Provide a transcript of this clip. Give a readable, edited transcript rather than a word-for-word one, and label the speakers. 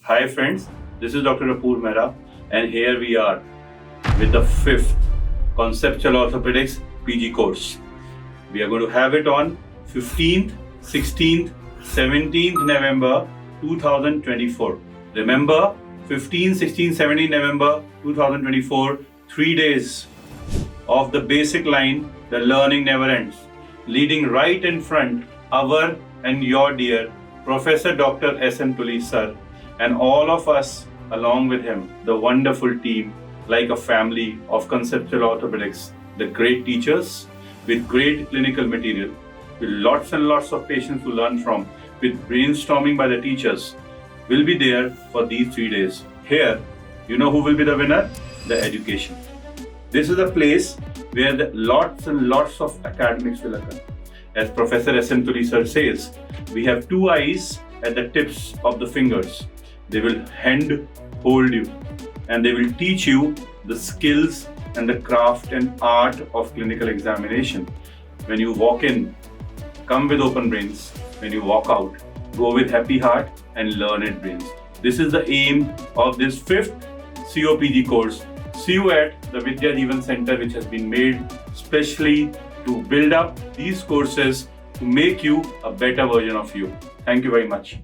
Speaker 1: Hi friends, this is Dr.Apurv Mehra and here we are with the 5th Conceptual Orthopedics PG course. We are going to have it on 15th, 16th, 17th November 2024. Remember, 15, 16, 17 November 2024, 3 days of the basic line, the learning never ends. Leading right in front, our and your dear Professor Dr. Tuli Sir, and all of us along with him, the wonderful team, like a family of Conceptual Orthopedics, the great teachers with great clinical material, with lots and lots of patients to learn from, with brainstorming by the teachers, will be there for these 3 days. Here, you know who will be the winner? The education. This is a place where lots and lots of academics will occur. As Professor Tuli Sir says, we have 2 eyes at the tips of the fingers. They will hand hold you and they will teach you the skills and the craft and art of clinical examination. When you walk in, come with open brains. When you walk out, go with happy heart and learn it brains. This is the aim of this 5th COPG course. See you at the Vidya Jeevan Center, which has been made specially to build up these courses to make you a better version of you. Thank you very much.